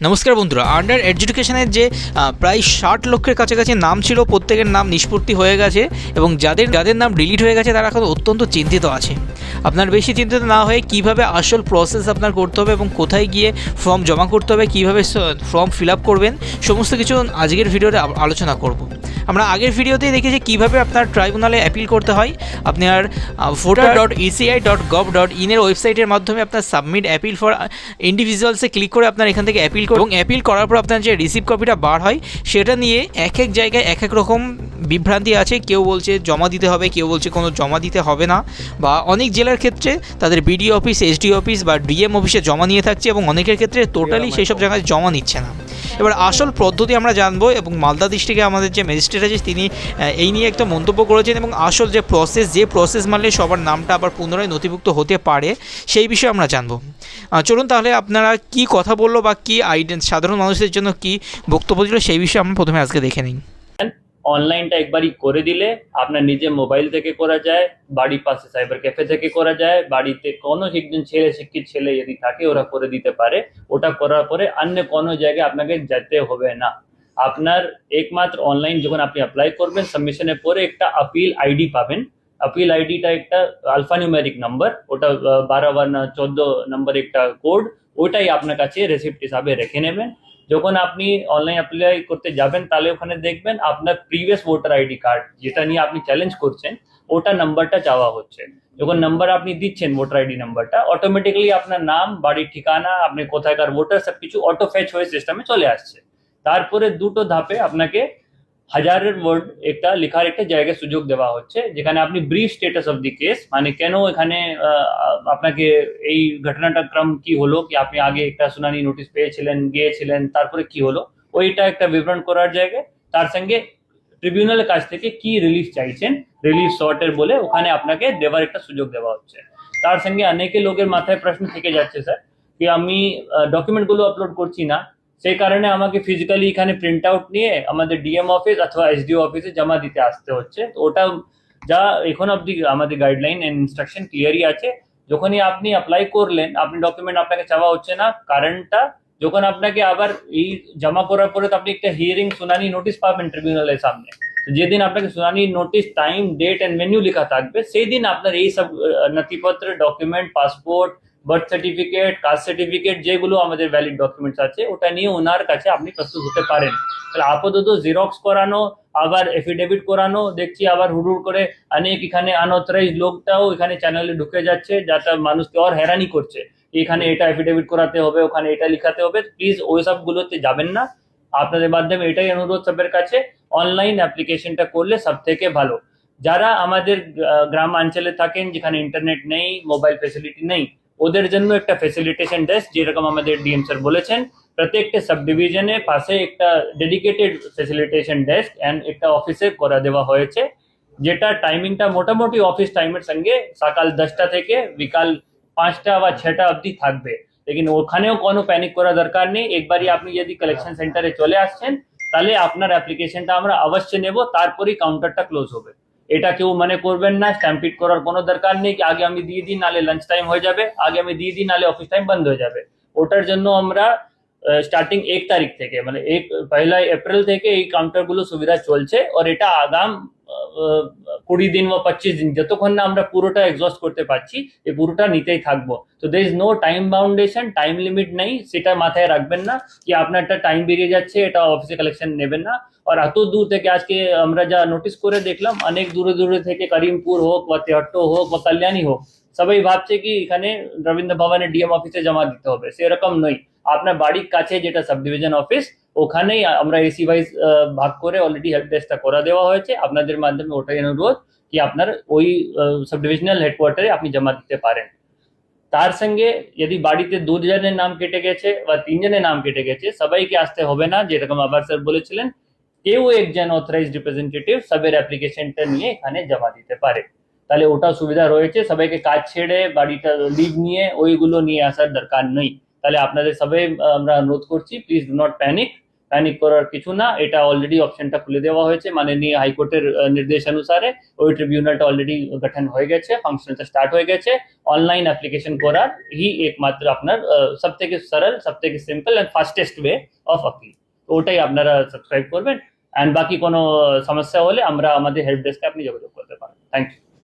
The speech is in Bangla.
নমস্কার বন্ধুরা, আন্ডার এডুকেশনের যে প্রায় 60 লক্ষের কাছাকাছি নাম ছিল, প্রত্যেকের নাম নিষ্পত্তি হয়ে গেছে এবং যাদের যাদের নাম ডিলিট হয়ে গেছে তারা এখন অত্যন্ত চিন্তিত আছে। আপনার বেশি চিন্তিত না হয়ে কীভাবে আসল প্রসেস আপনার করতে হবে এবং কোথায় গিয়ে ফর্ম জমা করতে হবে, কীভাবে ফর্ম ফিল আপ করবেন, সমস্ত কিছু আজকের ভিডিওতে আলোচনা করব। আমরা আগের ভিডিওতেই দেখেছি কীভাবে আপনার ট্রাইব্যুনালে অ্যাপিল করতে হয়। আপনার voter.eci.gov.in এর ওয়েবসাইটের মাধ্যমে আপনার সাবমিট অ্যাপিল ফর ইন্ডিভিজুয়ালসে ক্লিক করে আপনার এখান থেকে অ্যাপিল এবং অ্যাপিল করার পর আপনার যে রিসিভ কপিটা বার হয় সেটা নিয়ে এক এক জায়গায় এক এক রকম বিভ্রান্তি আছে। কেউ বলছে জমা দিতে হবে, কেউ বলছে কোনো জমা দিতে হবে না, বা অনেক জেলার ক্ষেত্রে তাদের বিডিও অফিস, এসডি অফিস বা ডিএম অফিসে জমা নিয়ে থাকছে এবং অনেকের ক্ষেত্রে টোটালি সেই সব জায়গায় জমা নিচ্ছে না। এবার আসল পদ্ধতি আমরা জানবো এবং মালদা ডিস্ট্রিক্টে আমাদের যে ম্যাজিস্ট্রেট আছে তিনি এই নিয়ে একটা মন্তব্য করেছেন এবং আসল যে প্রসেস মানলে সবার নামটা আবার পুনরায় নথিভুক্ত হতে পারে সেই বিষয়ে আমরা জানবো। চলুন তাহলে আপনারা কি কথা বললো বা কি সাধারণ মানুষদের জন্য কি বক্তব্য দিল সেই বিষয়ে আমরা প্রথমে আজকে দেখে নিই। অনলাইনটা একবারই করে দিলে আপনার নিজে মোবাইল থেকে করা যায়, বাড়ির পাশে সাইবার ক্যাফে থেকে করা যায়, বাড়িতে কোনো একজন শিক্ষিত ছেলে যদি থাকে ওরা করে দিতে পারে। ওটা করার পরে অন্য কোনো জায়গায় আপনাকে যেতে হবে না। আপনার একমাত্র অনলাইন যখন আপনি অ্যাপ্লাই করবেন, সাবমিশনের পরে একটা আপিল আইডি পাবেন। আপিল আইডিটা একটা আলফানিউমেরিক নাম্বার, ওটা 12 বা 14 নম্বর একটা কোড, ওটাই আপনার কাছে রেসিপ্ট হিসাবে রেখে নেবেন। যখন আপনি অনলাইন অ্যাপ্লাই করতে যাবেন তাহলে ওখানে দেখবেন আপনার প্রিভিয়াস ভোটার আইডি কার্ড যেটা নিয়ে আপনি চ্যালেঞ্জ করছেন ওটা নাম্বারটা চাওয়া হচ্ছে। যখন নাম্বার আপনি দিচ্ছেন ভোটার আইডি নাম্বারটা, অটোমেটিক্যালি আপনার নাম, বাড়ির ঠিকানা, আপনি কোথায়কার ভোটার সবকিছু অটো ফেচ হয়ে সিস্টেমে চলে আসছে। তারপরে দুটো ধাপে আপনাকে হাজারের ওয়ার্ড একটা লেখার একটা জায়গায় সুযোগ দেওয়া হচ্ছে, যেখানে আপনি brief status of the case, মানে কেন এখানে আপনাকে এই ঘটনাটা ক্রম কি হলো, কি আপনি আগে একটা শুনানি নোটিশ পেয়েছিলেন, গিয়েছিলেন, তারপরে কি হলো, ওইটা একটা বিবরণ করার জায়গায় তার সঙ্গে ট্রিবিউনালের কাছ থেকে কি রিলিফ চাইছেন, রিলিফ শর্টের বলে ওখানে আপনাকে দেওয়ার একটা সুযোগ দেওয়া হচ্ছে। তার সঙ্গে অনেকে লোকের মাথায় প্রশ্ন থেকে যাচ্ছে স্যার কি আমি ডকুমেন্টগুলো আপলোড করছি না, সেই কারণে আমাকে ফিজিক্যালি এখানে প্রিন্ট আউট নিয়ে আমাদের ডিএম অফিস অথবা এসডিও অফিসে জমা দিতে আসতে হচ্ছে। তো ওটা যা এখন অব্দি আমাদের গাইডলাইন এন্ড ইনস্ট্রাকশন ক্লিয়ারই আছে। যখনই আপনি অ্যাপ্লাই করলেন, আপনি ডকুমেন্ট আপনাকে চাওয়া হচ্ছে না। কারণটা যখন আপনাকে আবার এই জমা করার পরে তো আপনি একটা হিয়ারিং শুনানি নোটিশ পাবেন ট্রিবিউনালের সামনে। যেদিন আপনাকে শুনানি notice, time, date and venue লেখা থাকবে, সেই দিন আপনার এই সব নথিপত্র, document, passport, birth certificate, caste certificate, যেগুলো আমাদের ভ্যালিড ডকুমেন্টস আছে ওটা নিয়ে ওনার কাছে আপনি প্রস্তুত হতে পারেন। তাহলে আপাতত জেরক্স করানো, আবার এফিডেভিট করানো, দেখছি আবার হুড়ুড় করে অনেক এখানে আনঅথরাইজ লোকটাও এখানে চ্যানেলে ঢুকে যাচ্ছে, যাতে মানুষকে আর হয়রানি করছে। এখানে এটা এফিডেভিট করাতে হবে, ওখানে এটা লিখাতে হবে। প্লিজ ওই সবগুলোতে যাবেন না। আপনাদের মাধ্যমে এটাই অনুরোধ সবের কাছে, অনলাইন অ্যাপ্লিকেশনটা করলে সব থেকে ভালো। যারা আমাদের গ্রামাঞ্চলে থাকেন, যেখানে ইন্টারনেট নেই, মোবাইল ফেসিলিটি নেই, ওদের জন্য একটা ফেসিলিটেশন ডেস্ক, যেরকম আমাদের ডিএম স্যার বলেছেন, প্রত্যেকটা সাব ডিভিশনে পাশে একটা ডেডিকেটেড ফেসিলিটেশন ডেস্ক এন্ড একটা অফিসে করে দেওয়া হয়েছে, যেটা টাইমিংটা মোটামুটি অফিস টাইমের সঙ্গে সকাল 10টা থেকে বিকাল 5টা বা 6টা অবধি থাকবে। লেকিন ওখানেও কোনো প্যানিক করার দরকার নেই। একবারই আপনি যদি কালেকশন সেন্টারে চলে আসছেন তাহলে আপনার অ্যাপ্লিকেশনটা আমরা অবশ্যই নেব, তারপরেই কাউন্টারটা ক্লোজ হবে। এটা কেউ মনে করবেন না, স্ট্যাম্পিড করার কোনো দরকার নেই কি আগে আমি দিয়ে দিই নালে লাঞ্চ টাইম হয়ে যাবে, আগে আমি দিয়ে দিই নালে অফিস টাইম বন্ধ হয়ে যাবে। ওটার জন্য আমরা স্টার্টিং 1 তারিখ থেকে, মানে 1 এপ্রিল থেকে এই কাউন্টারগুলো সুবিধা চলছে। আর এটা আগাম 20 দিন বা 25 দিন, যতক্ষণ না আমরা পুরোটা এক্সস্ট করতে পারছি, এই পুরোটা নিতেই থাকবো। তো there is no time boundation, time limit নেই, সেটা মাথায় রাখবেন না কি আপনার একটা টাইম বেরিয়ে যাচ্ছে এটা অফিসে কালেকশন নেবেন না। আর এত দূর থেকে আজকে আমরা যা নোটিস করে দেখলাম, অনেক দূরে দূরে থেকে করিমপুর হোক বা তেহট্ট হোক বা কল্যাণী হোক, সবাই ভাবছে কি এখানে রবীন্দ্র ভবনের ডিএম অফিসে জমা দিতে হবে, সেরকম নয়। আপনার বাড়ির কাছে যেটা সাব ডিভিশন অফিস, ওখানেই আমরা এসি ওয়াইজ ভাগ করে অলরেডি হেল্প ডেস্কটা করা দেওয়া হয়েছে। আপনাদের মাধ্যমে ওটাই অনুরোধ কি আপনার ওই সাব ডিভিশনাল হেডকোয়ার্টারে আপনি জমা দিতে পারেন। তার সঙ্গে যদি বাড়িতে 2 জনের নাম কেটে গেছে বা 3 জনের নাম কেটে গেছে, সবাইকে আসতে হবে না, যেরকম আবার স্যার বলেছিলেন, কেউ একজন অথরাইজড রিপ্রেজেন্টেটিভ সবের অ্যাপ্লিকেশনটা নিয়ে এখানে জমা দিতে পারে। তাহলে ওটা সুবিধা রয়েছে, সবাইকে কাজ ছেড়ে বাড়িটা লিভ নিয়ে ওইগুলো নিয়ে আসার দরকার নেই। তাহলে আপনাদের সবাই আমরা অনুরোধ করছি, please do not panic. Panic করার কিছু না, এটা অলরেডি অপশনটা খুলে দেওয়া হয়েছে মাননীয় হাইকোর্টের নির্দেশ অনুসারে। ওই ট্রিবিউনালটা অলরেডি গঠন হয়ে গেছে, ফাংশনটা স্টার্ট হয়ে গেছে। অনলাইন অ্যাপ্লিকেশন করার হি একমাত্র আপনার সব থেকে সরল, সব থেকে simple and fastest way of appeal. তো ওটাই আপনারা সাবস্ক্রাইব করবেন। অ্যান্ড বাকি কোনো সমস্যা হলে আমরা আমাদের হেল্প ডেস্কে আপনি যোগাযোগ করতে পারেন। Thank you.